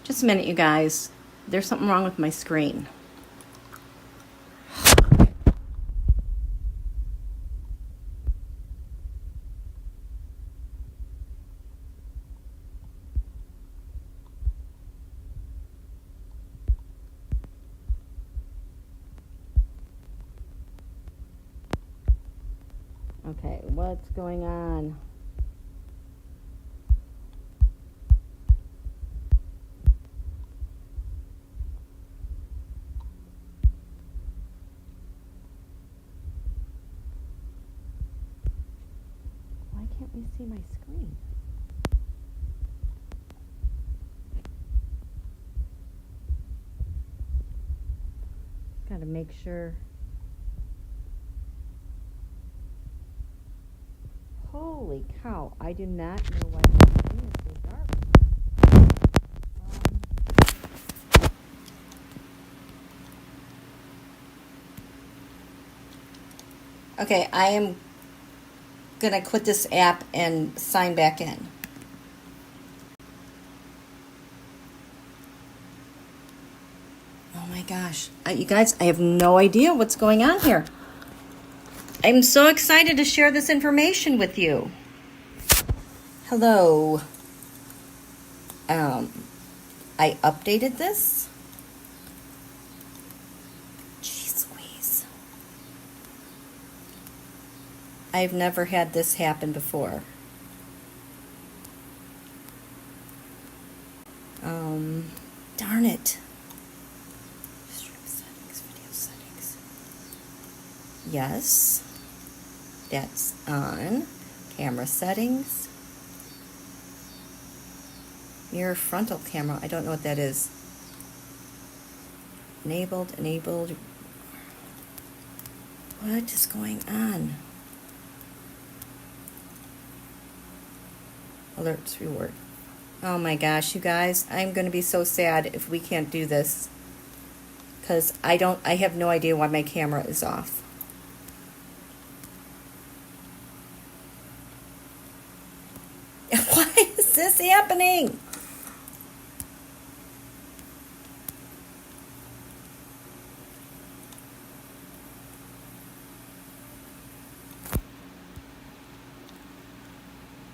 Just a minute, you guys. There's something wrong with my screen. Okay, what's going on? Why can't we see my screen? Gotta make sure. Holy cow, I do not know why my screen is so dark. Okay, I am gonna quit this app and sign back in. Oh my gosh, you guys, I have no idea what's going on here. I'm so excited to share this information with you. Hello. I updated this. Jeez Louise. I've never had this happen before. Darn it. Stream settings, video settings. Yes. That's on. Camera settings. Mirror frontal camera. I don't know what that is. Enabled. What is going on? Alerts reward. Oh my gosh, you guys. I'm going to be so sad if we can't do this. Because I have no idea why my camera is off. Why is this happening?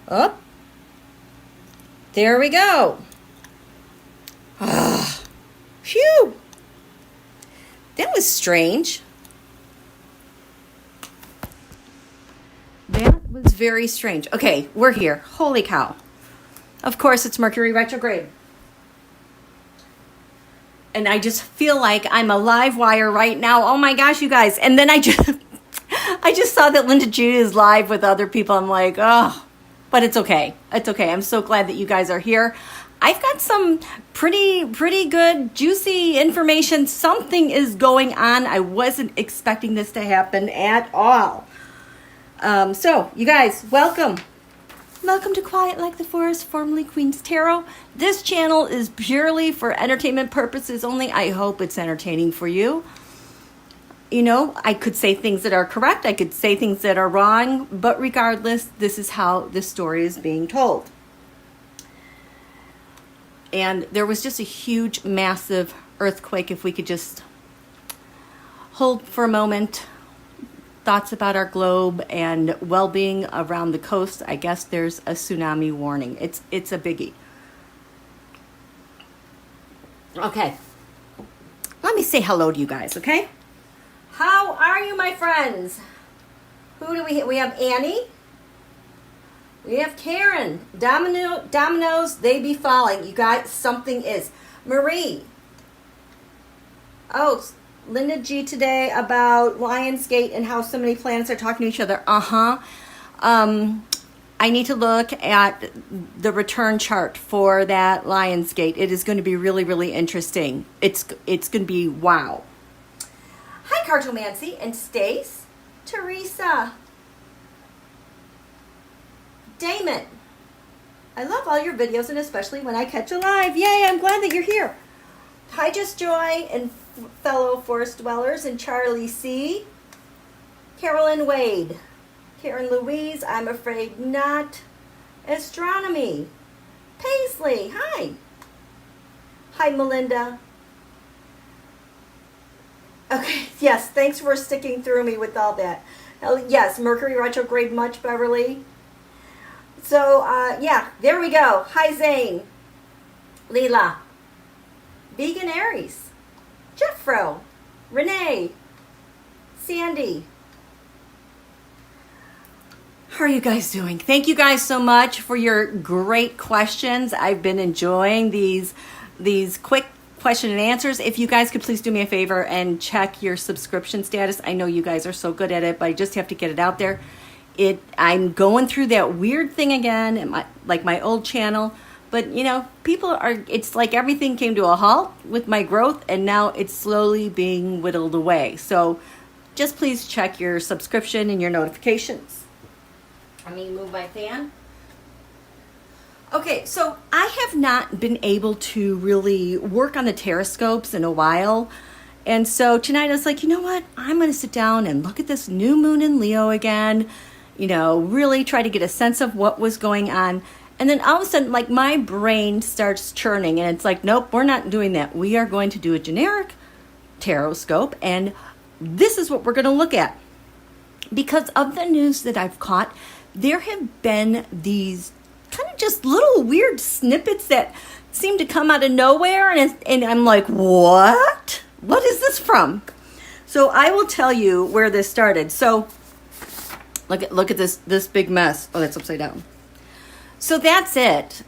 Oh, there we go. Ah, phew. That was strange. That was very strange. Okay, we're here. Holy cow. Of course, it's Mercury retrograde. And I just feel like I'm a live wire right now. Oh my gosh, you guys. And then I just saw that Linda Jude is live with other people. I'm like, oh, but it's okay. It's okay. I'm so glad that you guys are here. I've got some pretty good, juicy information. Something is going on. I wasn't expecting this to happen at all. So, you guys, welcome. Welcome to Quiet Like the Forest, formerly Queen's Tarot. This channel is purely for entertainment purposes only. I hope it's entertaining for you. You know, I could say things that are correct. I could say things that are wrong. But regardless, this is how this story is being told. And there was just a huge, massive earthquake. If we could just hold for a moment thoughts about our globe and well-being around the coast. I guess there's a tsunami warning. It's a biggie. Okay. Let me say hello to you guys, okay? How are you, my friends? Who do we have Annie. We have Karen. Dominoes, they be falling. You guys, something is. Marie. Oh, Linda G today about Lionsgate and how so many planets are talking to each other. I need to look at the return chart for that Lionsgate. It is going to be really, really interesting. It's going to be wow. Hi, Cartomancy and Stace. Teresa. Damon. I love all your videos and especially when I catch a live. Yay, I'm glad that you're here. Hi, Just Joy and fellow forest dwellers and Charlie C. Carolyn Wade. Karen Louise, I'm afraid not. Astronomy. Paisley, hi. Hi, Melinda. Okay, yes, thanks for sticking through me with all that. Yes, Mercury retrograde much, Beverly. So, yeah, there we go. Hi, Zane. Leela. Vegan Aries. Jeffro. Renee. Sandy. How are you guys doing? Thank you guys so much for your great questions. I've been enjoying these quick question and answers. If you guys could please do me a favor and check your subscription status. I know you guys are so good at it, but I just have to get it out there. I'm going through that weird thing again at my old channel, but you know, it's like everything came to a halt with my growth, and now it's slowly being whittled away. So just please check your subscription and your notifications. Let me move my fan. Okay, so I have not been able to really work on the Tarotscopes in a while. And so tonight I was like, you know what? I'm going to sit down and look at this new moon in Leo again, you know, really try to get a sense of what was going on. And then all of a sudden, like, my brain starts churning and it's like, nope, we're not doing that. We are going to do a generic Tarotscope, and this is what we're going to look at. Because of the news that I've caught, there have been these kind of just little weird snippets that seem to come out of nowhere, and I'm like, what? What is this from? So I will tell you where this started. So look at this big mess. Oh, that's upside down. So that's it.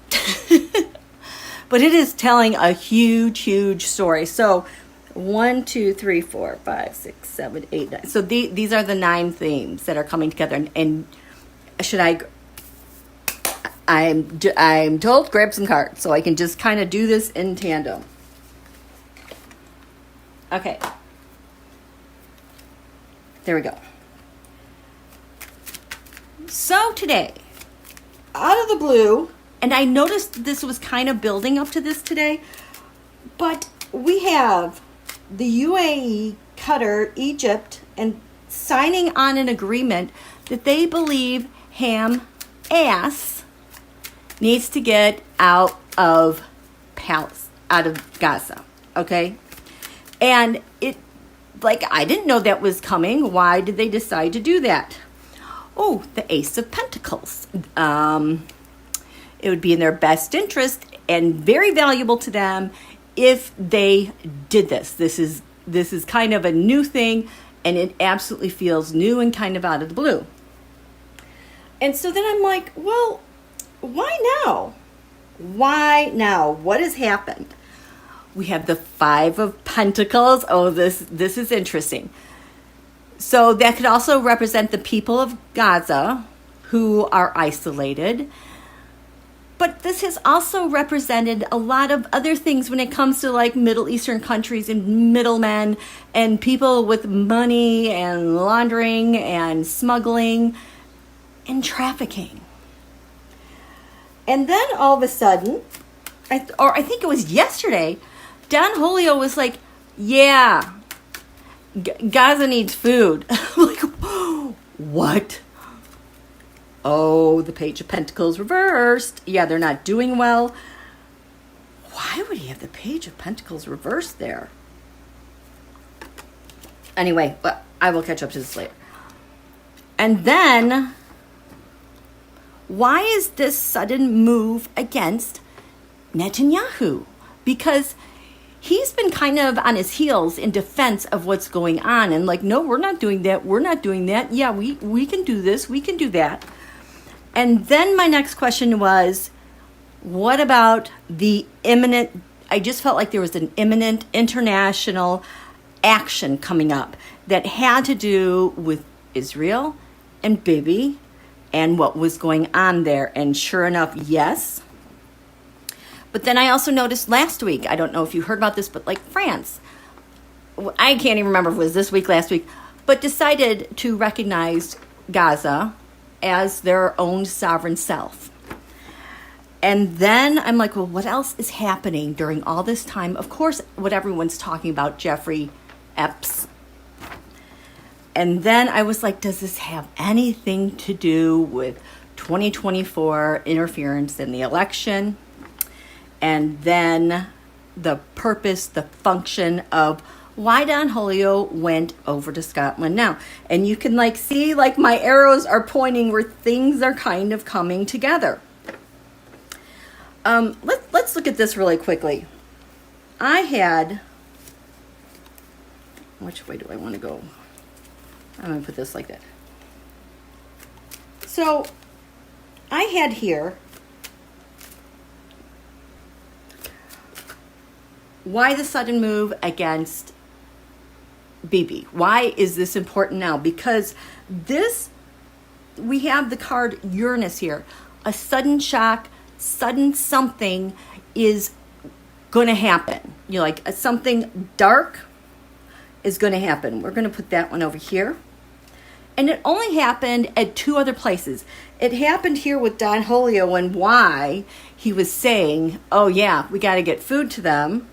But it is telling a huge story. So 1, 2, 3, 4, 5, 6, 7, 8, 9. So these are the 9 themes that are coming together. And should I'm told grab some cards so I can just kind of do this in tandem. Okay. There we go. So today, out of the blue, and I noticed this was kind of building up to this today, but we have the UAE, Qatar, Egypt, and signing on an agreement that they believe Hamas needs to get out of Gaza, okay? And I didn't know that was coming. Why did they decide to do that? Oh, the Ace of Pentacles. It would be in their best interest and very valuable to them if they did this. This is kind of a new thing, and it absolutely feels new and kind of out of the blue. And so then I'm like, well, why now? Why now? What has happened? We have the 5 of Pentacles. Oh, this is interesting. So that could also represent the people of Gaza who are isolated. But this has also represented a lot of other things when it comes to like Middle Eastern countries and middlemen and people with money and laundering and smuggling and trafficking. And then all of a sudden, I think it was yesterday, Don Julio was like, yeah, Gaza needs food. I'm like, what? Oh, the Page of Pentacles reversed. Yeah, they're not doing well. Why would he have the Page of Pentacles reversed there? Anyway, I will catch up to this later. And then, why is this sudden move against Netanyahu? Because he's been kind of on his heels in defense of what's going on. And like, no, we're not doing that. We're not doing that. Yeah, we can do this. We can do that. And then my next question was, what about the imminent, I just felt like there was an imminent international action coming up that had to do with Israel and BIBI and what was going on there. And sure enough, yes. But then I also noticed last week, I don't know if you heard about this, but like France, I can't even remember if it was this week, last week, but decided to recognize Gaza as their own sovereign self. And then I'm like, well, what else is happening during all this time? Of course, what everyone's talking about, Jeffrey Epps. And then I was like, does this have anything to do with 2024 interference in the election? And then the purpose, the function of why Don Julio went over to Scotland now. And you can like see like my arrows are pointing where things are kind of coming together. Let's look at this really quickly. I had, which way do I want to go? I'm going to put this like that. So I had here, why the sudden move against BIBI? Why is this important now? Because this, we have the card Uranus here. A sudden shock, sudden something is going to happen. You know, like something dark is going to happen. We're going to put that one over here. And it only happened at 2 other places. It happened here with Don Julio and why he was saying, oh yeah, we got to get food to them.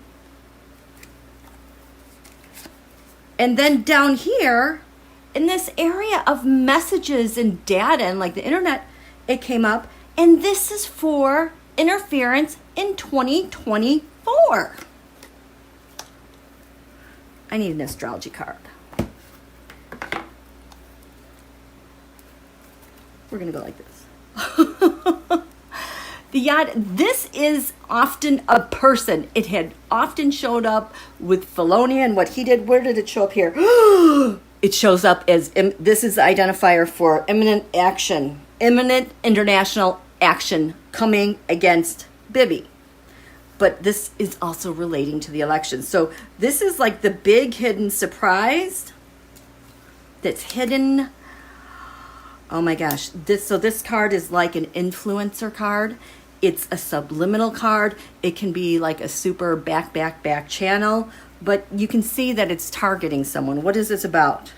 And then down here, in this area of messages and data and like the internet, it came up. And this is for interference in 2024. I need an astrology card. We're going to go like this. This is often a person. It had often showed up with Felonia and what he did. Where did it show up here? It shows up as, this is the identifier for imminent action, imminent international action coming against BIBI. But this is also relating to the election. So this is like the big hidden surprise that's hidden. Oh my gosh. This card is like an influencer card. It's a subliminal card. It can be like a super back channel. But you can see that it's targeting someone. What is this about?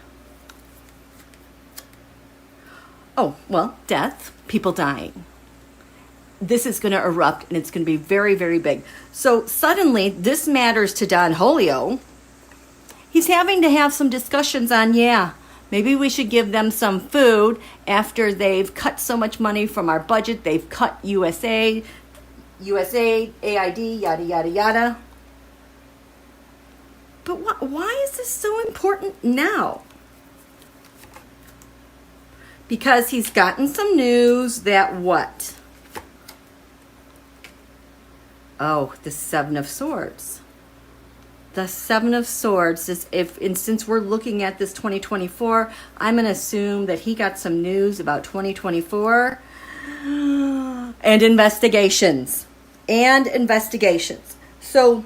Oh, well, death, people dying. This is going to erupt and it's going to be very, very big. So suddenly this matters to Don Julio. He's having to have some discussions on, maybe we should give them some food after they've cut so much money from our budget. They've cut USAID, AID, yada, yada, yada. But why is this so important now? Because he's gotten some news that what? Oh, the 7 of Swords. The 7 of Swords is since we're looking at this 2024, I'm going to assume that he got some news about 2024 and investigations. So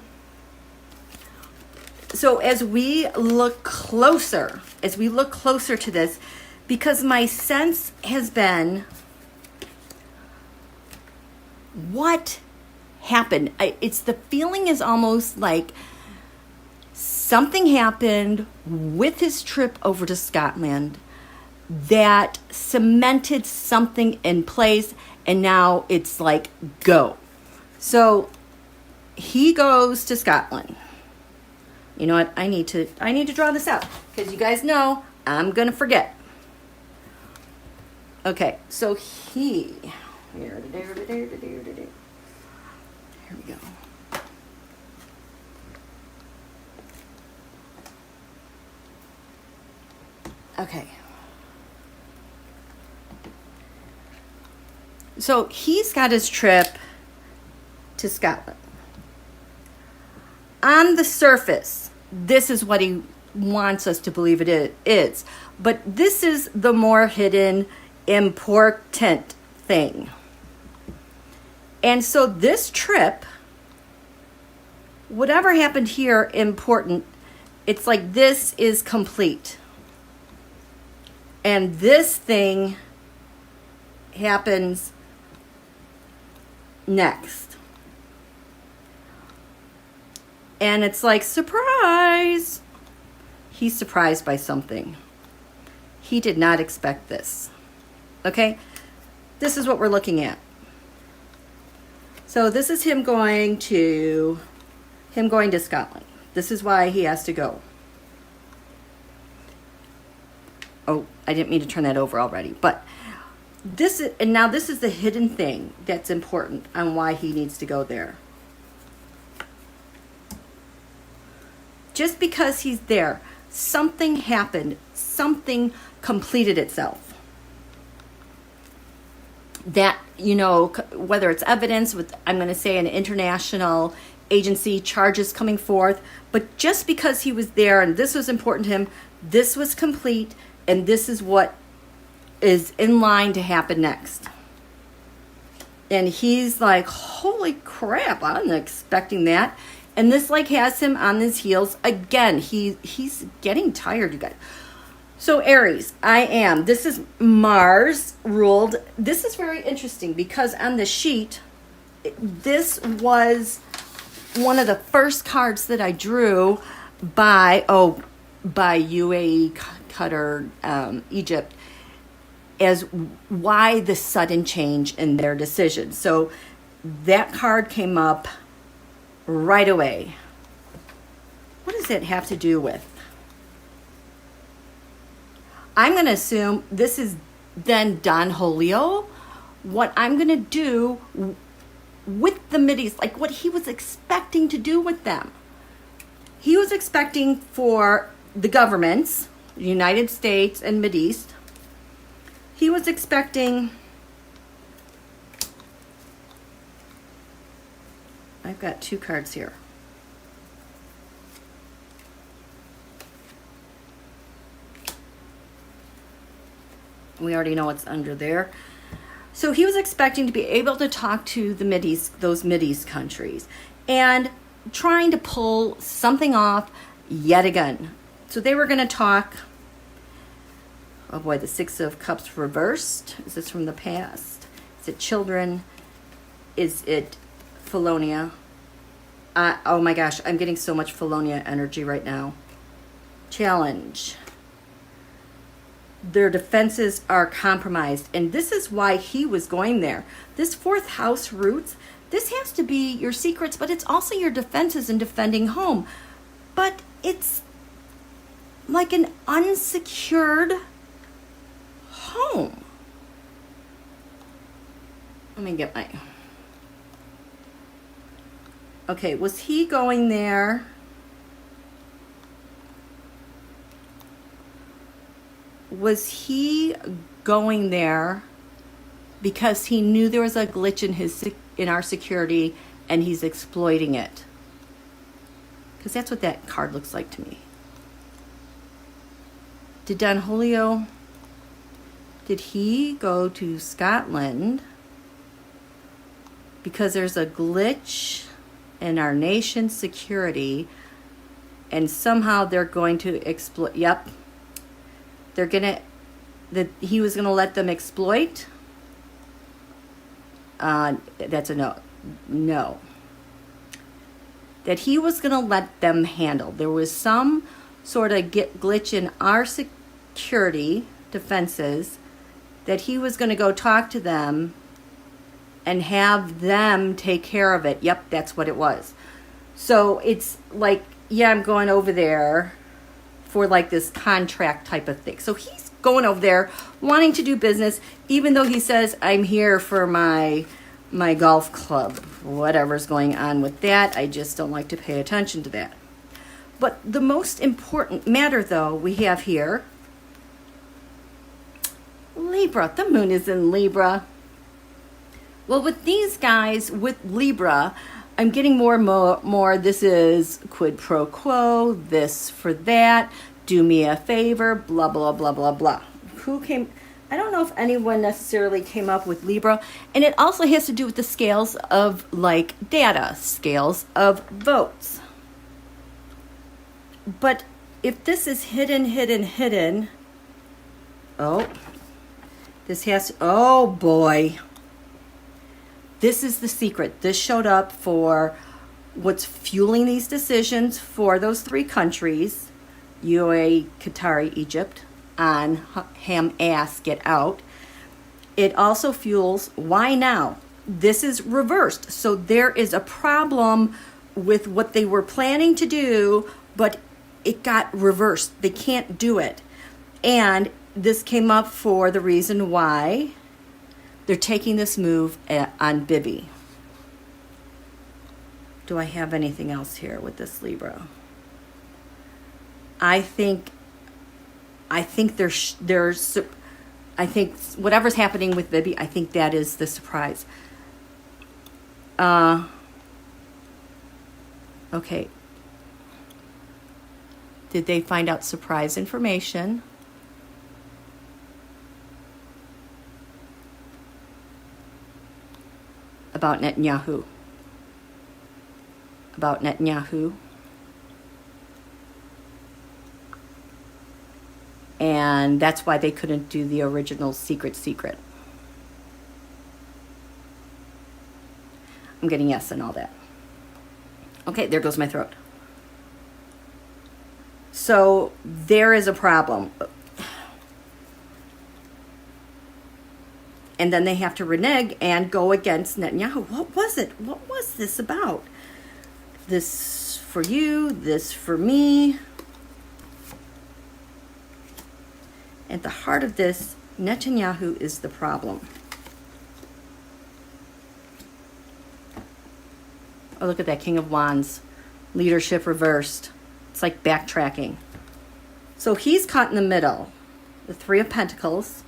as we look closer to this, because my sense has been, what happened? It's the feeling is almost like something happened with his trip over to Scotland that cemented something in place, and now it's like go. So he goes to Scotland. You know what? I need to draw this out because you guys know I'm gonna forget. Okay, so here we go. Okay. So he's got his trip to Scotland. On the surface, this is what he wants us to believe it is. But this is the more hidden, important thing. And so this trip, whatever happened here, important, it's like this is complete. And this thing happens next. And it's like, surprise! He's surprised by something. He did not expect this. Okay? This is what we're looking at. So this is him going to Scotland. This is why he has to go. Oh, I didn't mean to turn that over already. But this is the hidden thing that's important on why he needs to go there. just because he's there, something happened, something completed itself. That, you know, whether it's evidence with, I'm going to say, an international agency, charges coming forth, but just because he was there and this was important to him, this was complete, and this is what is in line to happen next. And he's like, holy crap, I wasn't expecting that. And this like has him on his heels again. He's getting tired, you guys. So Aries, this is Mars ruled. This is very interesting because on the sheet, this was one of the first cards that I drew by UAE, Qatar, Egypt, as why the sudden change in their decision. So that card came up right away. What does it have to do with? I'm going to assume this is then Don Julio. What I'm going to do with the Mideast, like what he was expecting to do with them. He was expecting for the governments, the United States and Mideast, he was expecting, I've got two cards here. We already know what's under there. So he was expecting to be able to talk to the Mideast, those Mideast countries, and trying to pull something off yet again. So they were going to talk. Oh boy, the Six of Cups reversed. Is this from the past? Is it children? Is it Felonia? Oh my gosh, I'm getting so much Felonia energy right now. Challenge. Their defenses are compromised, and this is why he was going there. This fourth house roots, this has to be your secrets, but it's also your defenses and defending home. But it's like an unsecured home. Let me get my... Okay, was he going there? Was he going there because he knew there was a glitch in our security and he's exploiting it? Because that's what that card looks like to me. Did Don Julio, did he go to Scotland because there's a glitch in our nation's security and somehow they're going to exploit? Yep. They're gonna, that he was gonna let them exploit. That's a no. No. That he was gonna let them handle. There was some sort of glitch in our security defenses that he was gonna go talk to them and have them take care of it. Yep, that's what it was. So it's like, yeah, I'm going over there for like this contract type of thing. So he's going over there wanting to do business, even though he says, I'm here for my golf club. Whatever's going on with that, I just don't like to pay attention to that. But the most important matter, though, we have here, Libra. The moon is in Libra. Well, with these guys, with Libra, I'm getting more and more, this is quid pro quo, this for that, do me a favor, blah, blah, blah, blah, blah. I don't know if anyone necessarily came up with Libra, and it also has to do with the scales of like data, scales of votes. But if this is hidden, oh, this has, oh boy. This is the secret. This showed up for what's fueling these decisions for those three countries, UAE, Qatar, Egypt, on ham ass, get out. It also fuels why now. This is reversed. So there is a problem with what they were planning to do, but it got reversed. They can't do it. And this came up for the reason why they're taking this move on BIBI. Do I have anything else here with this Libra? I think there's I think whatever's happening with BIBI, I think that is the surprise. Okay. Did they find out surprise information? About Netanyahu? About Netanyahu? And that's why they couldn't do the original secret. I'm getting yes and all that. Okay, there goes my throat. So there is a problem. And then they have to renege and go against Netanyahu. What was it? What was this about? This for you, this for me. At the heart of this, Netanyahu is the problem. Oh, look at that King of Wands. Leadership reversed. It's like backtracking. So he's caught in the middle. The Three of Pentacles,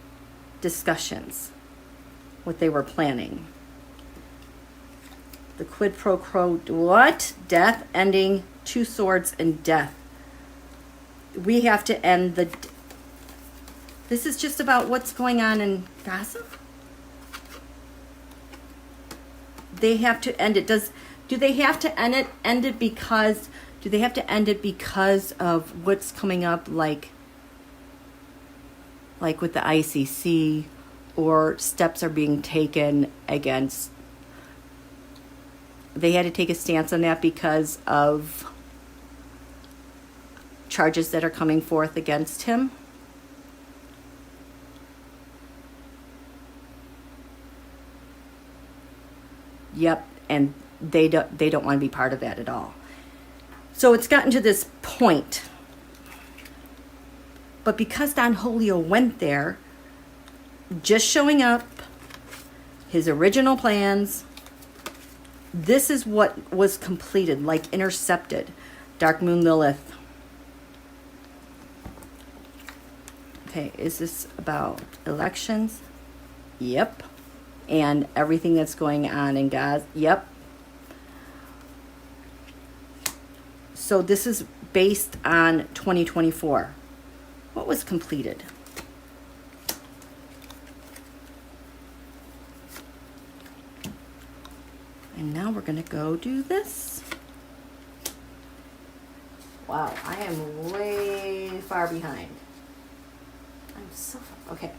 discussions. What they were planning. The quid pro quo, what? Death, ending, Two Swords, and death. We have to end the... This is just about what's going on in Gaza? They have to end it. Do they have to end it because... Do they have to end it because of what's coming up, like with the ICC, or steps are being taken against... They had to take a stance on that because of charges that are coming forth against him? Yep, and they don't want to be part of that at all. So it's gotten to this point. But because Don Julio went there, just showing up, his original plans, this is what was completed, like intercepted. Dark Moon Lilith. Okay, is this about elections? Yep. And everything that's going on in Gaza? Yep. So this is based on 2024. What was completed? And now we're going to go do this. Wow, I am way far behind. I'm so far. Okay.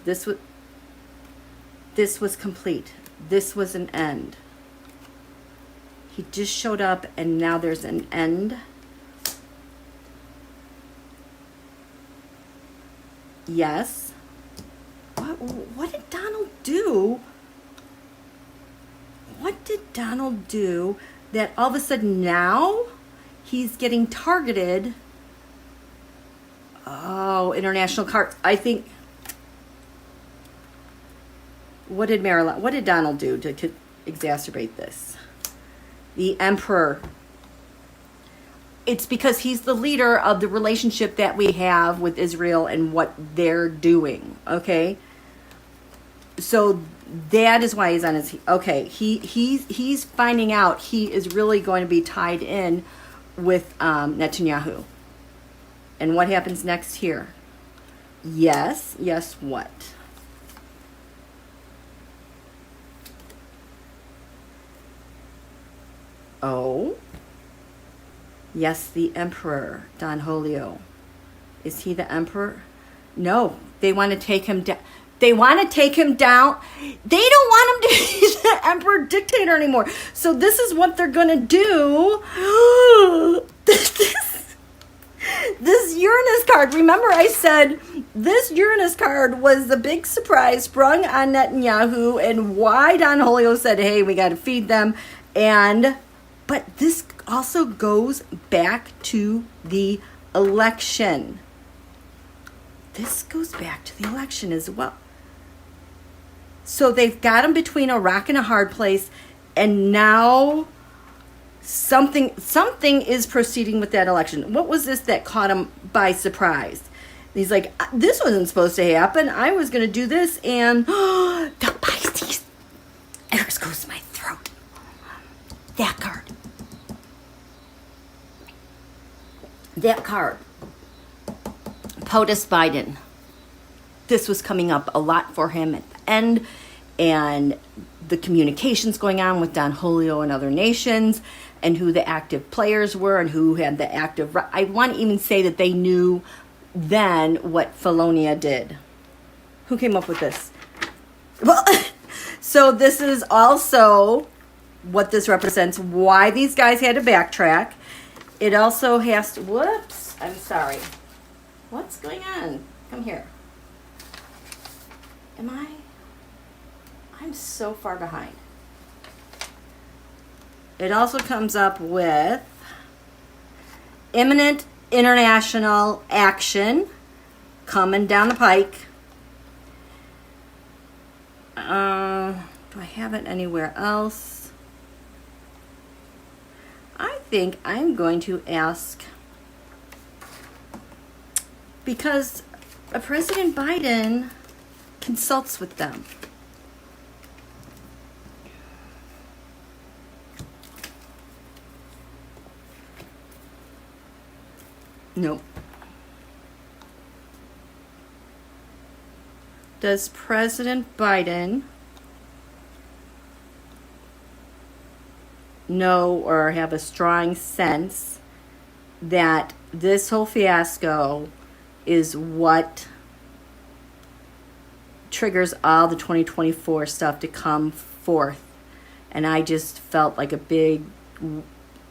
This was complete. This was an end. He just showed up and now there's an end. Yes. What did Donald do? What did Donald do that all of a sudden now he's getting targeted? Oh, international cards. I think... What did Donald do to exacerbate this? The Emperor. It's because he's the leader of the relationship that we have with Israel and what they're doing. Okay, so that is why he's on his. Okay, he's finding out he is really going to be tied in with Netanyahu. And what happens next here? Yes, what? Oh, yes, the Emperor, Don Julio. Is he the Emperor? No, they want to take him down. They want to take him down. They don't want him to be the Emperor dictator anymore. So this is what they're going to do. This Uranus card. Remember I said this Uranus card was the big surprise sprung on Netanyahu and why Don Julio said, hey, we got to feed them. But this also goes back to the election. This goes back to the election as well. So they've got him between a rock and a hard place. And now something is proceeding with that election. What was this that caught him by surprise? And he's like, this wasn't supposed to happen. I was going to do this, and the Pisces. There goes my throat. That card. That card. POTUS Biden. This was coming up a lot for him at the end, and the communications going on with Don Julio and other nations, and who the active players were, and who had the active... I want to even say that they knew then what Felonia did. Who came up with this? Well, so this is also what this represents, why these guys had to backtrack. It also has to... Whoops, I'm sorry. What's going on? Come here. I'm so far behind. It also comes up with imminent international action coming down the pike. Do I have it anywhere else? I think I'm going to ask, because President Biden consults with them. Nope. Does President Biden know or have a strong sense that this whole fiasco is what triggers all the 2024 stuff to come forth? And I just felt like a big,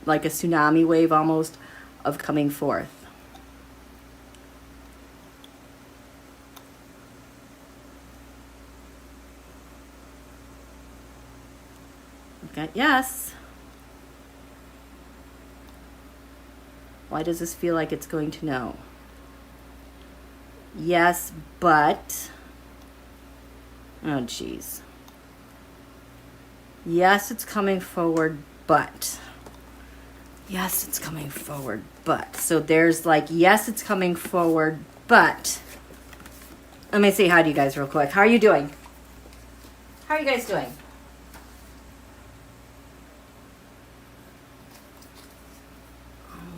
like a tsunami wave almost of coming forth. Got yes. Why does this feel like it's going to know? Yes, but... Oh, geez. Yes, it's coming forward, but... Yes, it's coming forward, but... So there's like, yes, it's coming forward, but... Let me say hi to you guys real quick. How are you doing? How are you guys doing?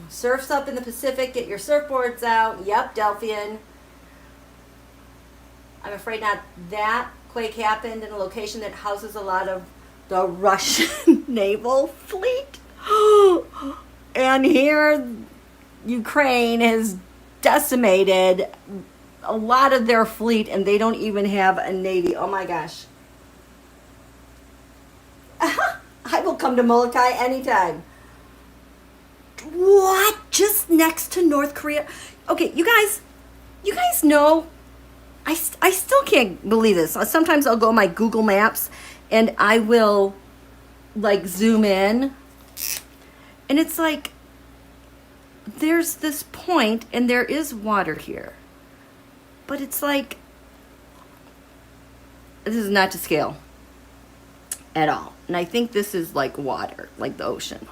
Surf's up in the Pacific. Get your surfboards out. Yep, Delphian. I'm afraid not. That quake happened in a location that houses a lot of the Russian naval fleet. And here, Ukraine has decimated a lot of their fleet, and they don't even have a navy. Oh my gosh. I will come to Molokai anytime. What? Just next to North Korea? Okay, you guys know, I still can't believe this. Sometimes I'll go on my Google Maps and I will like zoom in, and it's like there's this point and there is water here, but it's like this is not to scale at all. And I think this is like water, like the ocean.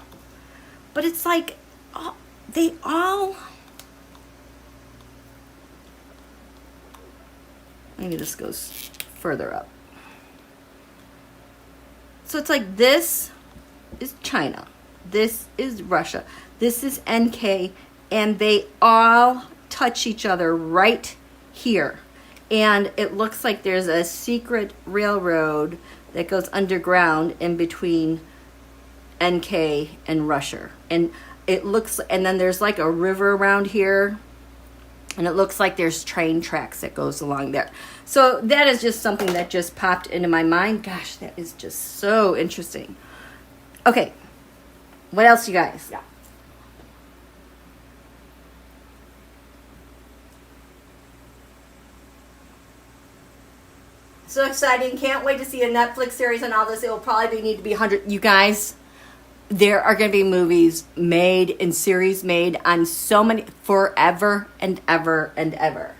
But it's like, they all... Maybe this goes further up. So it's like this is China. This is Russia. This is NK. And they all touch each other right here. And it looks like there's a secret railroad that goes underground in between NK and Russia. And it looks, and then there's like a river around here, and it looks like there's train tracks that goes along there. So that is just something that just popped into my mind. Gosh, that is just so interesting. Okay, what else, you guys? Yeah. So exciting. Can't wait to see a Netflix series on all this. It will probably need to be 100. You guys, there are going to be movies made and series made on so many, forever and ever and ever.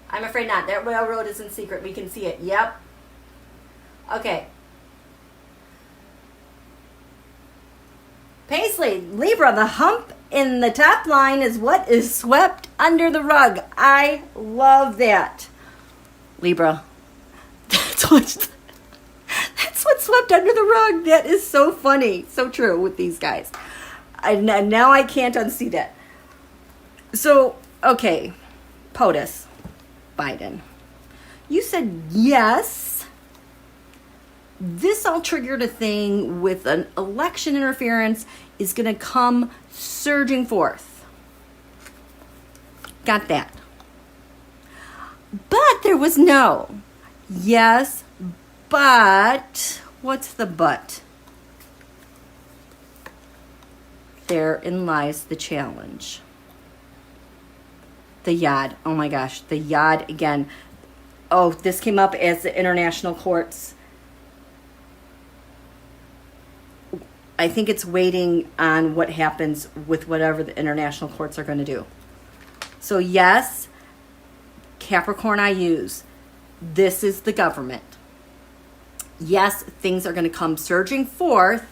I'm afraid not. That railroad isn't secret. We can see it. Yep. Okay. Paisley, Libra, the hump in the top line is what is swept under the rug. I love that. Libra, that's what's swept under the rug. That is so funny. So true with these guys. Now I can't unsee that. So, okay, POTUS, Biden. You said yes. This all triggered a thing with an election interference is going to come surging forth. Got that. But there was no. Yes, but. What's the but? Therein lies the challenge. The yad. Oh my gosh. The yad again. Oh, this came up as the international courts. I think it's waiting on what happens with whatever the international courts are going to do. So yes, Capricorn I use. This is the government. Yes, things are going to come surging forth.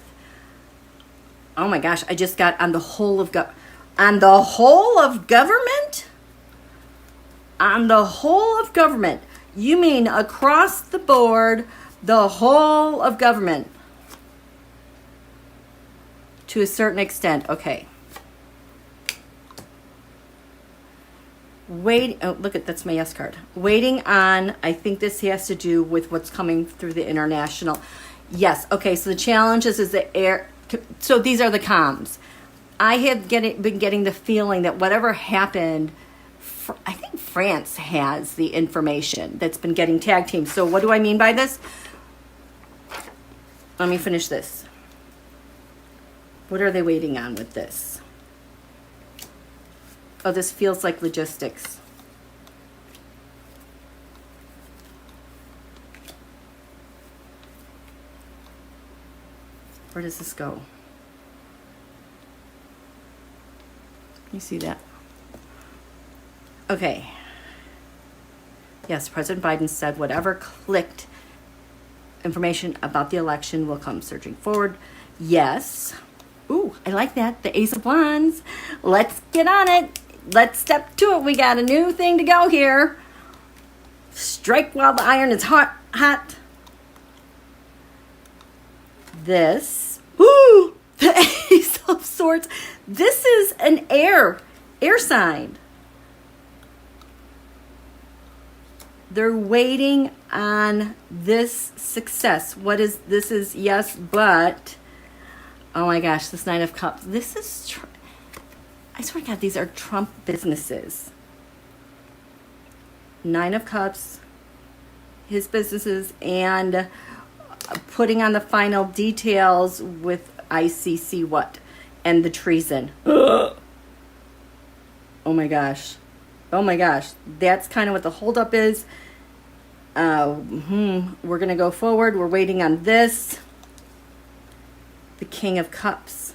Oh my gosh, I just got on the whole of government. On the whole of government? On the whole of government. You mean across the board, the whole of government. To a certain extent. Okay. Wait. Oh, look at that's my yes card. Waiting on. I think this has to do with what's coming through the international. Yes. Okay. So the challenge is the air. So these are the comms. I have been getting the feeling that whatever happened, I think France has the information that's been getting tag teams. So what do I mean by this? Let me finish this. What are they waiting on with this? Oh, this feels like logistics. Where does this go? You see that? Okay. Yes, President Biden said whatever clicked information about the election will come surging forward. Yes. Ooh, I like that. The Ace of Wands. Let's get on it. Let's step to it. We got a new thing to go here. Strike while the iron is hot. This. Ooh, the Ace of Swords. This is an air sign. They're waiting on this success. What is this? Is yes, but oh my gosh, this Nine of Cups. This is, I swear to God, these are Trump businesses. Nine of Cups, his businesses, and putting on the final details with ICC what? And the treason. Oh my gosh. Oh my gosh. That's kind of what the holdup is. We're going to go forward. We're waiting on this. The King of Cups.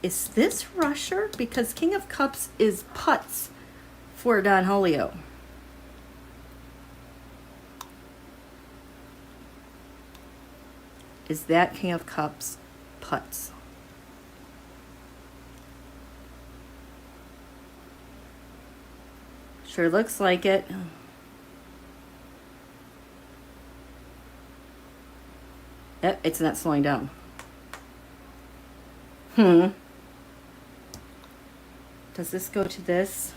Is this Russia? Because King of Cups is Putz for Don Julio. Is that King of Cups Putz? Sure looks like it. It's not slowing down. Does this go to this?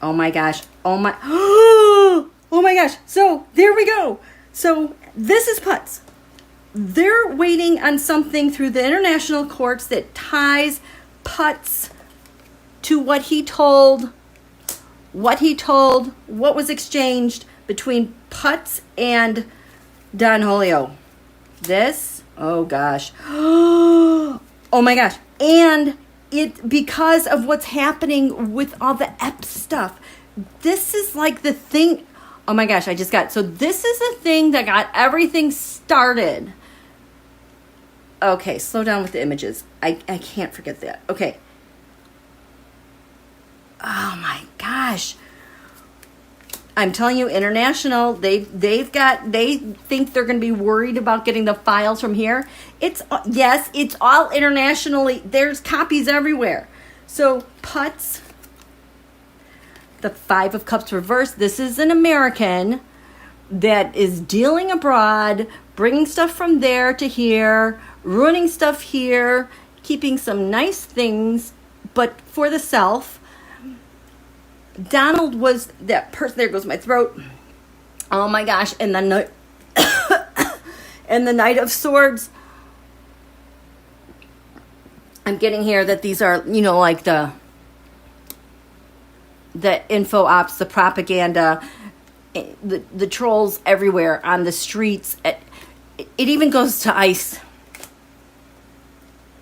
Oh my gosh. Oh my. Oh my gosh. So there we go. So this is Putz. They're waiting on something through the international courts that ties Putz to what he told, what was exchanged between Putz and Don Julio. This, oh gosh. Oh my gosh. And it, because of what's happening with all the EP stuff, this is like the thing. Oh my gosh, I just got, so this is the thing that got everything started. Okay, slow down with the images. I can't forget that. Okay. Oh my gosh. I'm telling you, international, they think they're going to be worried about getting the files from here. It's all internationally. There's copies everywhere. So Putz, the Five of Cups reversed. This is an American that is dealing abroad, bringing stuff from there to here, ruining stuff here, keeping some nice things, but for the self. Donald was that person. There goes my throat. Oh my gosh! And the and the Knight of Swords. I'm getting here that these are, like the info ops, the propaganda, the trolls everywhere on the streets. It even goes to ICE.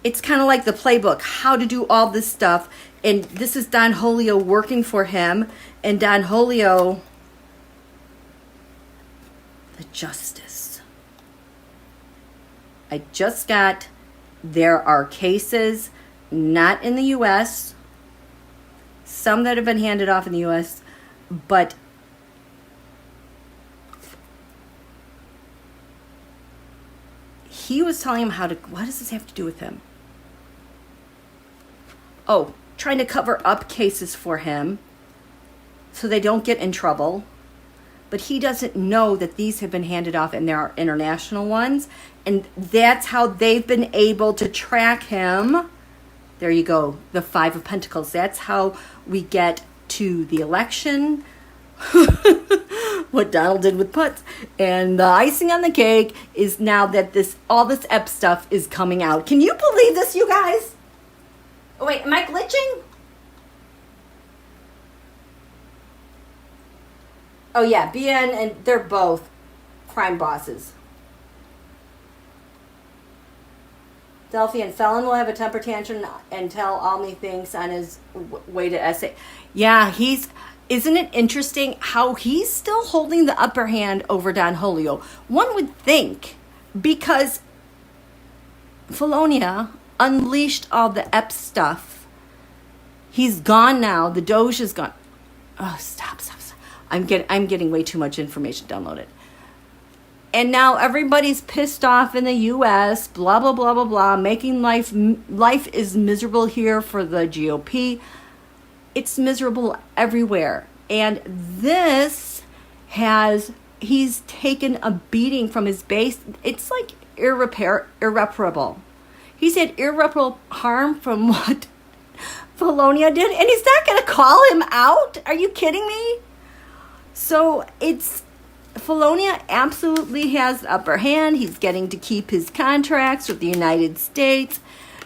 It's kind of like the playbook, how to do all this stuff. And this is Don Julio working for him. And Don Julio, the Justice. I just got, there are cases not in the U.S., some that have been handed off in the U.S., but he was telling him what does this have to do with him? Oh, trying to cover up cases for him so they don't get in trouble. But he doesn't know that these have been handed off and there are international ones. And that's how they've been able to track him. There you go, the Five of Pentacles. That's how we get to the election. What Donald did with Putz. And the icing on the cake is now that all this EP stuff is coming out. Can you believe this, you guys? Oh, wait, am I glitching? Oh, yeah, BN and they're both crime bosses. Delphian felon will have a temper tantrum and tell all me things on his way to essay. Yeah, isn't it interesting how he's still holding the upper hand over Don Julio? One would think, because Felonia unleashed all the EP stuff. He's gone now. The Doge is gone. Oh, stop. I'm getting way too much information downloaded. And now everybody's pissed off in the U.S., blah, blah, blah, blah, blah, making life is miserable here for the GOP. It's miserable everywhere. And he's taken a beating from his base. It's like irreparable. He's had irreparable harm from what Felonia did, and he's not going to call him out? Are you kidding me? So Felonia absolutely has the upper hand. He's getting to keep his contracts with the United States.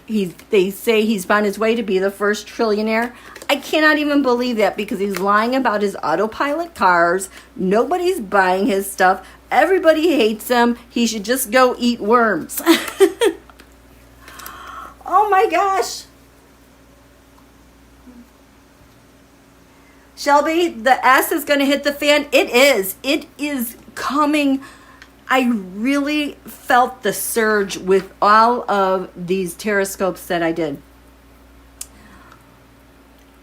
They say he's on his way to be the first trillionaire. I cannot even believe that because he's lying about his autopilot cars. Nobody's buying his stuff. Everybody hates him. He should just go eat worms. Oh my gosh. Shelby, the S is going to hit the fan. It is coming. I really felt the surge with all of these Tarotscopes that I did.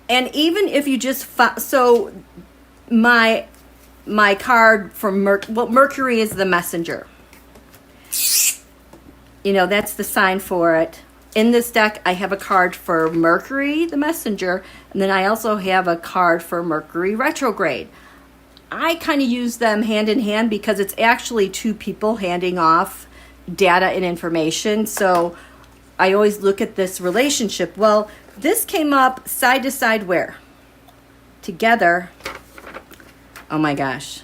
And even if you just so my card for Mercury is the messenger. That's the sign for it. In this deck, I have a card for Mercury, the messenger, and then I also have a card for Mercury retrograde. I kind of use them hand in hand because it's actually two people handing off data and information. So I always look at this relationship. Well, this came up side to side where? Together. Oh my gosh.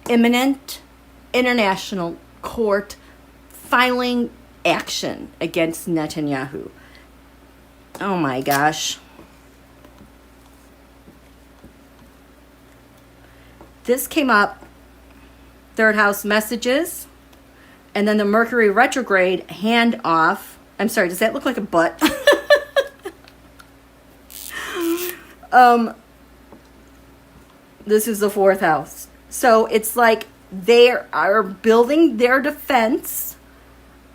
Imminent international court filing action against Netanyahu. Oh my gosh. This came up, third house messages, and then the Mercury retrograde hand off. I'm sorry, does that look like a butt? This is the fourth house. So it's like they are building their defense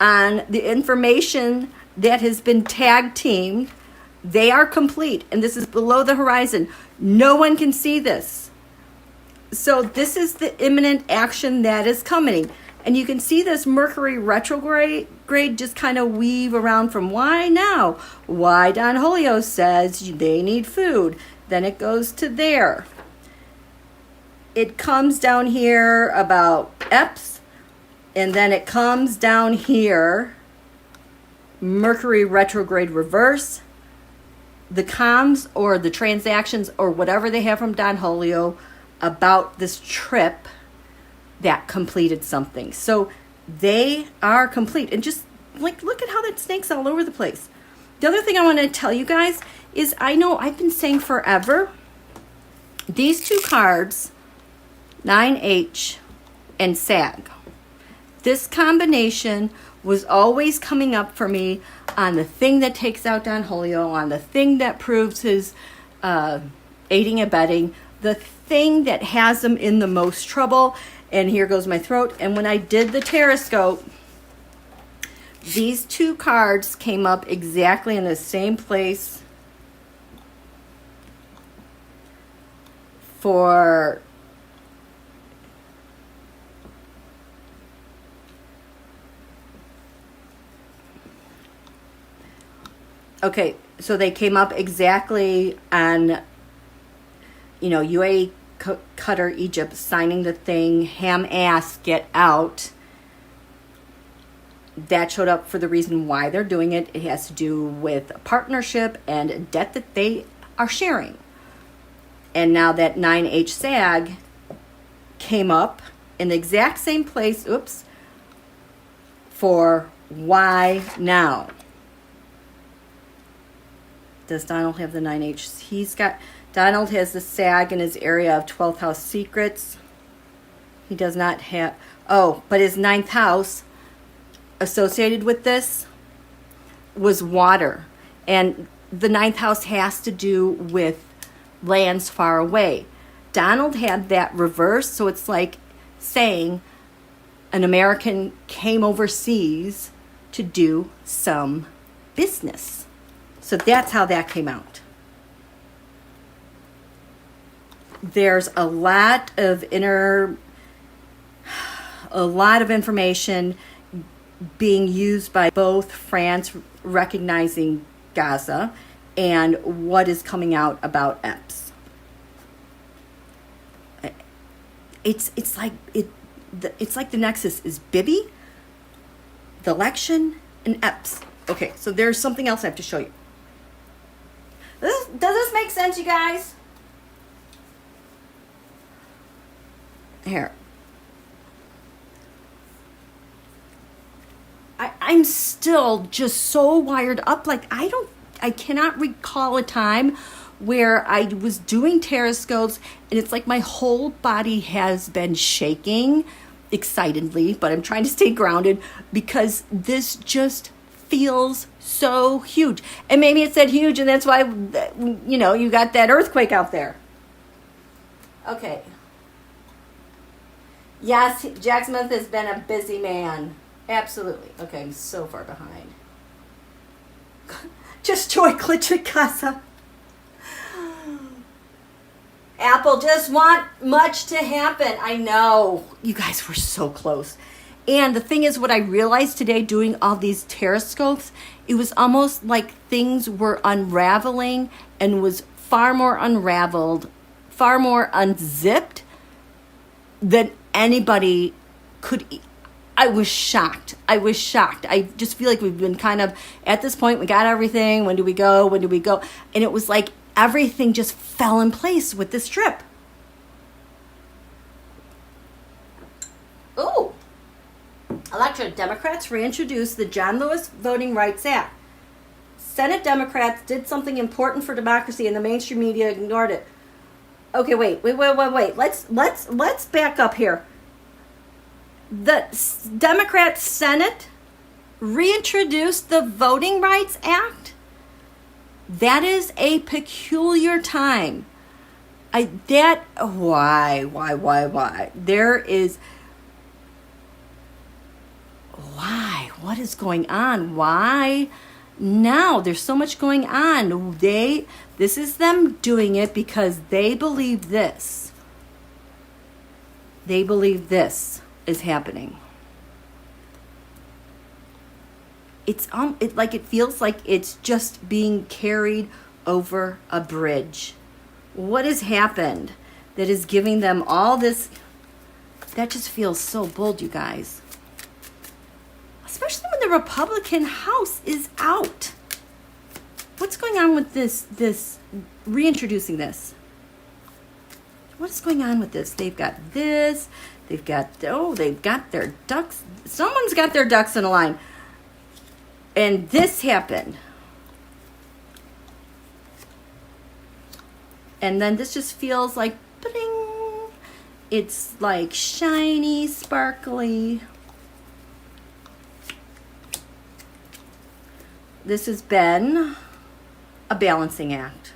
on the information that has been tag teamed They are complete, and this is below the horizon. No one can see this. So this is the imminent action that is coming. And you can see this Mercury retrograde just kind of weave around from why now? Why Don Julio says they need food. Then it goes to there. It comes down here about EPS, and then it comes down here, Mercury retrograde reverse, the comms or the transactions or whatever they have from Don Julio about this trip that completed something. So they are complete. And just like, look at how that snake's all over the place. The other thing I want to tell you guys is, I know I've been saying forever, these two cards, 9H and SAG, this combination was always coming up for me on the thing that takes out Don Julio, on the thing that proves his aiding and abetting, the thing that has him in the most trouble. And here goes my throat. And when I did the Tarotscope, these two cards came up exactly in the same place for okay, so they came up exactly on, UAE, Qatar, Egypt, signing the thing, ham ass, get out. That showed up for the reason why they're doing it. It has to do with a partnership and debt that they are sharing. And now that 9H SAG came up in the exact same place, for why now? Does Donald have the 9H? Donald has the SAG in his area of 12th house secrets. He does not have, but his 9th house associated with this was water. And the 9th house has to do with lands far away. Donald had that reverse, so it's like saying an American came overseas to do some business. So that's how that came out. There's a lot of information being used by both France recognizing Gaza and what is coming out about EPS. It's like the nexus is BIBI, the election, and EPS. Okay, so there's something else I have to show you. Does this make sense, you guys? Here. I'm still just so wired up. Like, I cannot recall a time where I was doing Tarotscopes and it's like my whole body has been shaking excitedly, but I'm trying to stay grounded because this just feels so huge. And maybe it said huge and that's why, you got that earthquake out there. Okay. Yes, Jack Smith has been a busy man. Absolutely. Okay, I'm so far behind. Just joy glitch at casa. Apple just want much to happen. I know. You guys were so close. And the thing is, what I realized today doing all these Tarotscopes, it was almost like things were unraveling and was far more unraveled, far more unzipped than anybody could. I was shocked. I just feel like we've been kind of, at this point, we got everything. When do we go? And it was like everything just fell in place with this trip. Ooh. Elected Democrats reintroduced the John Lewis Voting Rights Act. Senate Democrats did something important for democracy and the mainstream media ignored it. Okay, wait. Let's back up here. The Democrat Senate reintroduced the Voting Rights Act. That is a peculiar time. Why? There is, why? What is going on? Why Now there's so much going on. This is them doing it because they believe this. They believe this is happening. It feels like it's just being carried over a bridge. What has happened that is giving them all this? That just feels so bold, you guys. Especially when the Republican House is out. What's going on with this reintroducing this? What is going on with this? They've got this. They've got their ducks. Someone's got their ducks in a line. And this happened. And then this just feels like bling. It's like shiny, sparkly. This has been a balancing act.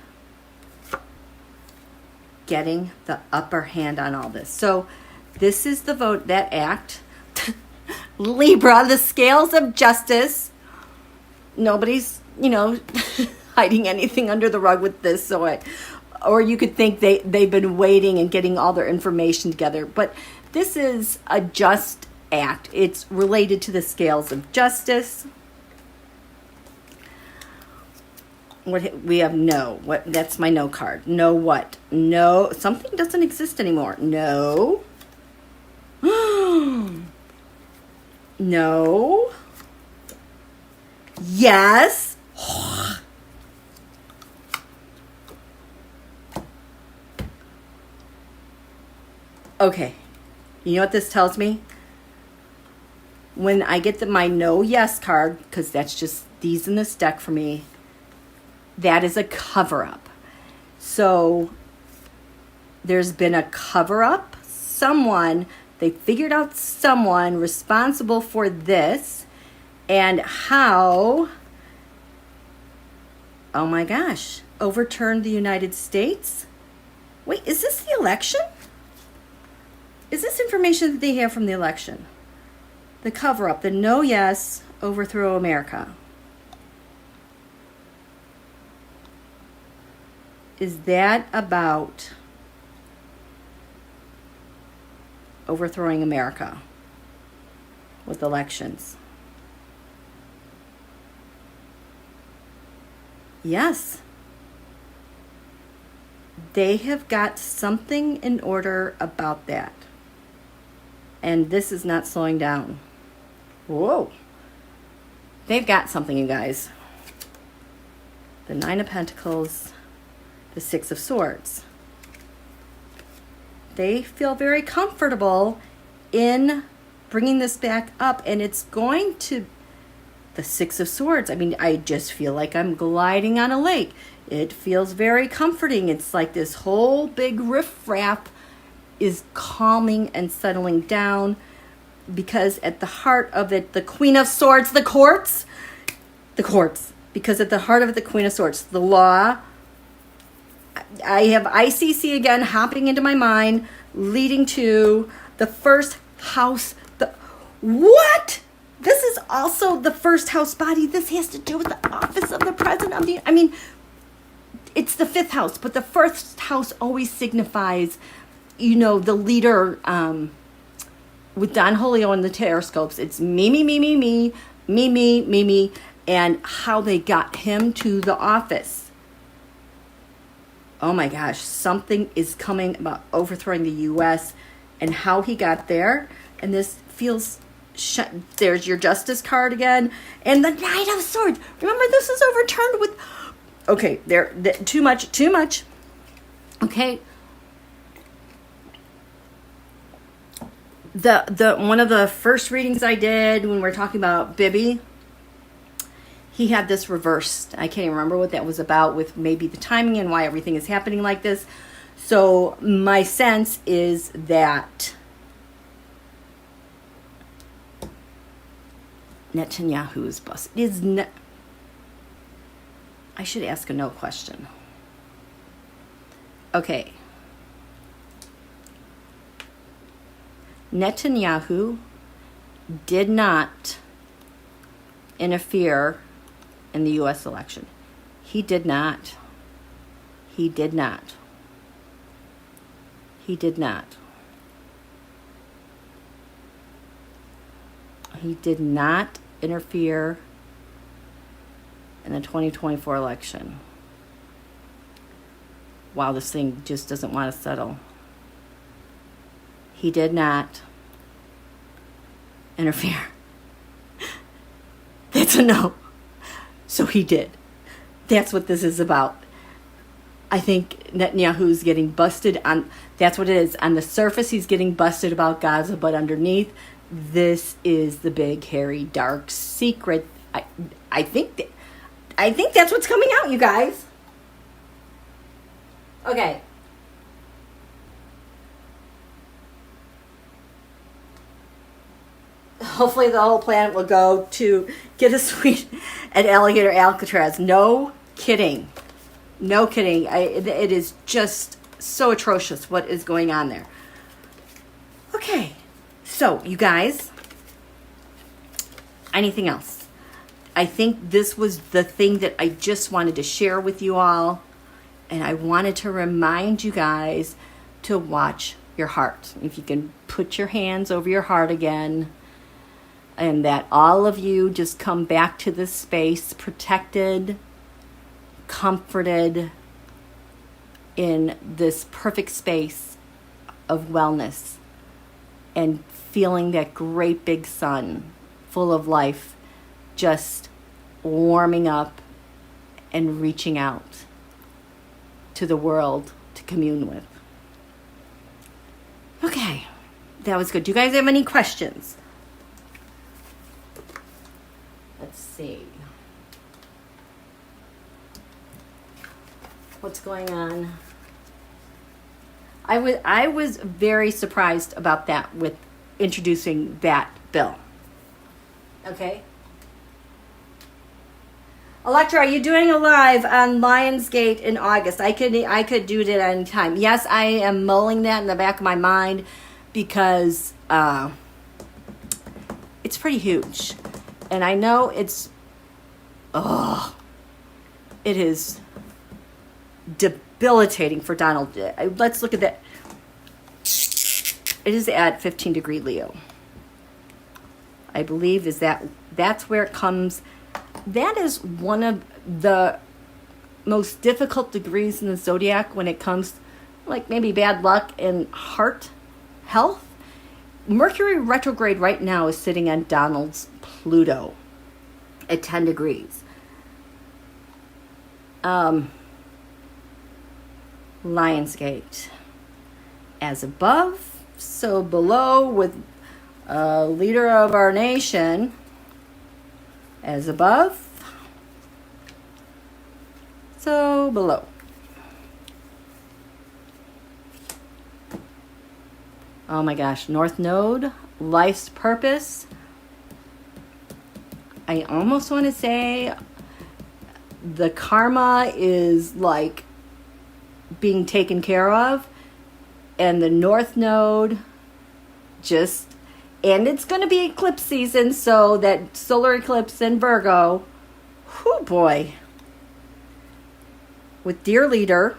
Getting the upper hand on all this. So this is the vote, that act. Libra, the scales of justice. Nobody's, hiding anything under the rug with this. Or you could think they've been waiting and getting all their information together. But this is a just act. It's related to the scales of justice. We have no. What? That's my no card. No what? No. Something doesn't exist anymore. No. No. Yes. Okay. You know what this tells me? When I get my no yes card, because that's just these in this deck for me, that is a cover-up. So there's been a cover-up. They figured out someone responsible for this and how, oh my gosh, overturned the United States. Wait, is this the election? Is this information that they have from the election? The cover-up, the no yes, overthrow America. Is that about overthrowing America with elections? Yes. They have got something in order about that. And this is not slowing down. Whoa. They've got something, you guys. The Nine of Pentacles. The Six of Swords. They feel very comfortable in bringing this back up, and it's going to, the Six of Swords. I mean, I just feel like I'm gliding on a lake. It feels very comforting. It's like this whole big riffraff is calming and settling down, because at the heart of it, the Queen of Swords, the courts, because at the heart of it, the Queen of Swords, the law. I have ICC again hopping into my mind, leading to the first house. What? This is also the first house body. This has to do with the office of the president of the. I mean, it's the fifth house, but the first house always signifies, the leader. With Don Julio and the Tarotscopes, it's me, and how they got him to the office. Oh my gosh, something is coming about overthrowing the U.S. and how he got there. And this feels, there's your Justice card again. And the Knight of Swords. Remember, this is overturned with, okay, too much. Okay. The one of the first readings I did when we were talking about BIBI, he had this reversed. I can't even remember what that was about, with maybe the timing and why everything is happening like this. So my sense is that Netanyahu is busted. I should ask a no question. Okay. Netanyahu did not interfere in the U.S. election. He did not. He did not. He did not. He did not interfere in the 2024 election. Wow, this thing just doesn't want to settle. He did not interfere. That's a no. So he did. That's what this is about. I think Netanyahu's getting busted on, that's what it is. On the surface, he's getting busted about Gaza, but underneath, this is the big, hairy, dark secret. I think that's what's coming out, you guys. Okay. Hopefully the whole planet will go to get a suite at Alligator Alcatraz. No kidding. No kidding. It is just so atrocious what is going on there. Okay. So, you guys, anything else? I think this was the thing that I just wanted to share with you all. And I wanted to remind you guys to watch your heart. If you can put your hands over your heart again. And that all of you just come back to this space protected, comforted, in this perfect space of wellness. And feeling that great big sun full of life just warming up and reaching out to the world to commune with. Okay, that was good. Do you guys have any questions? Let's see. What's going on? I was very surprised about that with introducing that bill. Okay. Electra, are you doing a live on Lionsgate in August? I could do it at any time. Yes, I am mulling that in the back of my mind because it's pretty huge. And I know it is debilitating for Donald. Let's look at that. It is at 15 degree Leo. I believe that's where it comes. That is one of the most difficult degrees in the zodiac when it comes like maybe bad luck and heart health. Mercury retrograde right now is sitting on Donald's Pluto at 10 degrees. Lionsgate. As above, so below, with leader of our nation. As above, so below. Oh my gosh, North Node, life's purpose. I almost want to say the karma is like being taken care of, and the North Node just, and it's going to be eclipse season, so that solar eclipse in Virgo, whoo boy, with Dear Leader.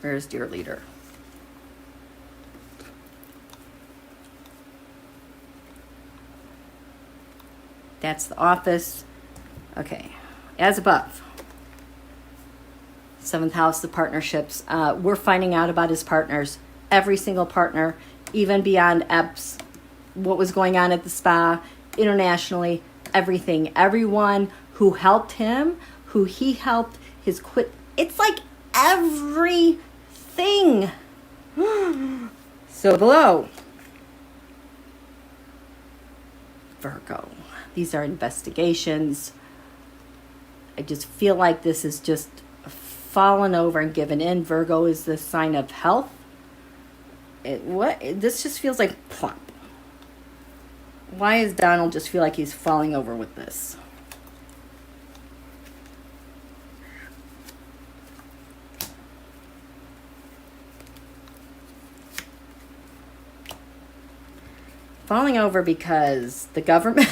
Where's Dear Leader? That's the office. Okay, as above. 7th house, the partnerships. We're finding out about his partners. Every single partner, even beyond EPS, what was going on at the spa, internationally, everything. Everyone who helped him, who he helped, his quit. It's like everything. So below. Virgo. These are investigations. I just feel like this is just fallen over and given in. Virgo is the sign of health. This just feels like plop. Why does Donald just feel like he's falling over with this? Falling over because the government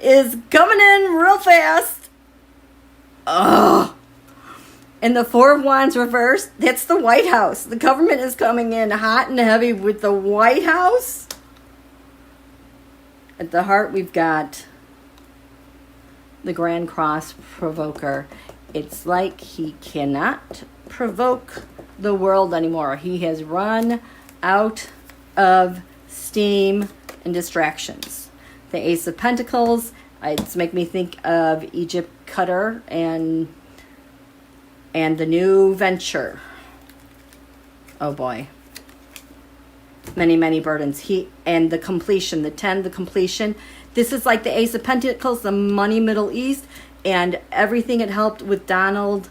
is coming in real fast. Ugh. And the Four of Wands reversed, that's the White House. The government is coming in hot and heavy with the White House. At the heart, we've got the Grand Cross Provoker. It's like he cannot provoke the world anymore. He has run out of steam and distractions. The Ace of Pentacles, it's make me think of Egypt, Qatar, and the new venture. Oh boy. Many, many burdens. And the completion, the 10, the completion. This is like the Ace of Pentacles, the money, Middle East, and everything it helped with Donald.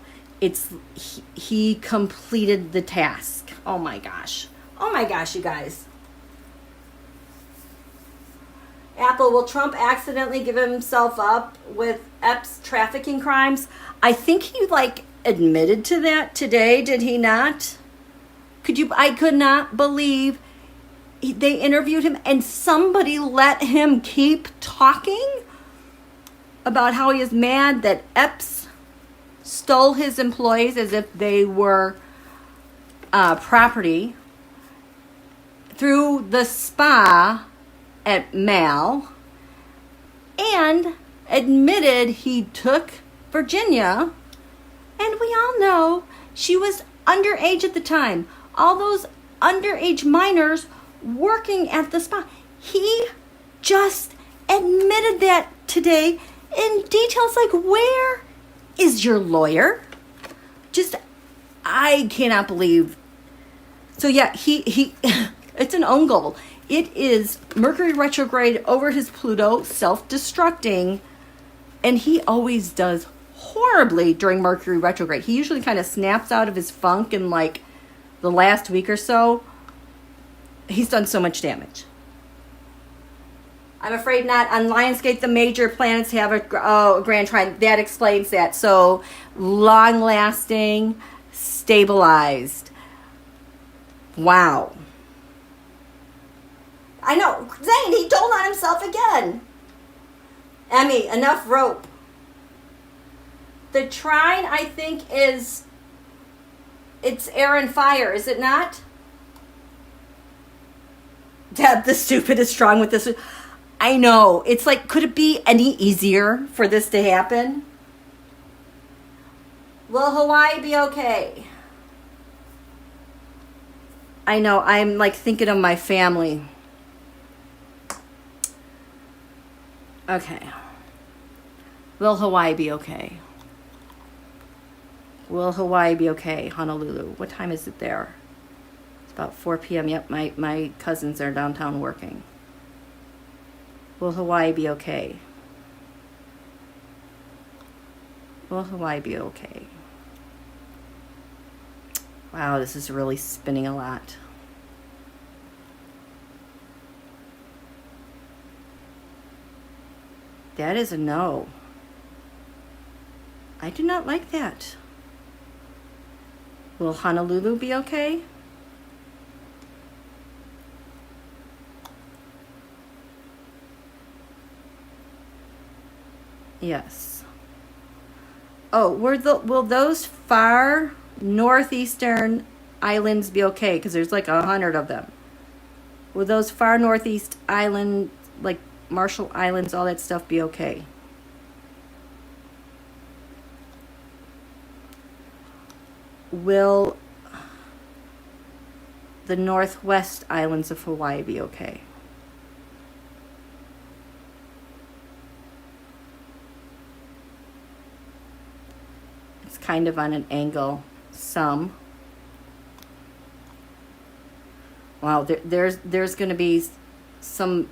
He completed the task. Oh my gosh. Oh my gosh, you guys. Apple, will Trump accidentally give himself up with Epps trafficking crimes? I think he admitted to that today, did he not? I could not believe they interviewed him and somebody let him keep talking about how he is mad that Epps stole his employees as if they were property through the spa at Mal, and admitted he took Virginia, and we all know she was underage at the time. All those underage minors working at the spa. He just admitted that today in details. Where is your lawyer? I cannot believe. So yeah, he it's an own goal. It is Mercury retrograde over his Pluto, self-destructing, and he always does horribly during Mercury retrograde. He usually kind of snaps out of his funk in the last week or so. He's done so much damage. I'm afraid not. On Lionsgate, the major planets have a grand trine. That explains that. So, long-lasting, stabilized. Wow. I know. Zane, he told on himself again. Emmy, enough rope. The trine, I think, it's air and fire, is it not? Deb, the stupid is strong with this. I know. It's could it be any easier for this to happen? Will Hawaii be okay? I know. I'm thinking of my family. Okay. Will Hawaii be okay? Will Hawaii be okay? Honolulu. What time is it there? It's about 4 p.m. Yep, my cousins are downtown working. Will Hawaii be okay? Will Hawaii be okay? Wow, this is really spinning a lot. That is a no. I do not like that. Will Honolulu be okay? Yes. Oh, will those far northeastern islands be okay? Because there's 100 of them. Will those far northeast islands, Marshall Islands, all that stuff, be okay? Will the northwest islands of Hawaii be okay? It's kind of on an angle. Some. Wow, there's going to be some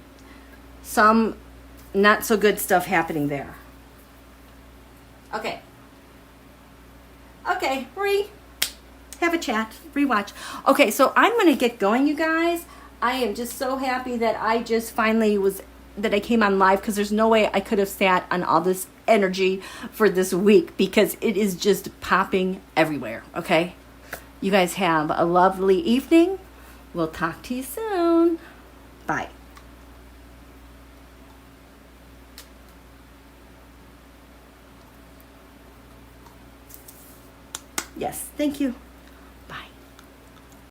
not so good stuff happening there. Okay, have a chat, rewatch. Okay, so I'm going to get going, you guys. I am just so happy that I just finally that I came on live, because there's no way I could have sat on all this energy for this week, because it is just popping everywhere, okay? You guys have a lovely evening. We'll talk to you soon. Bye. Yes. Thank you.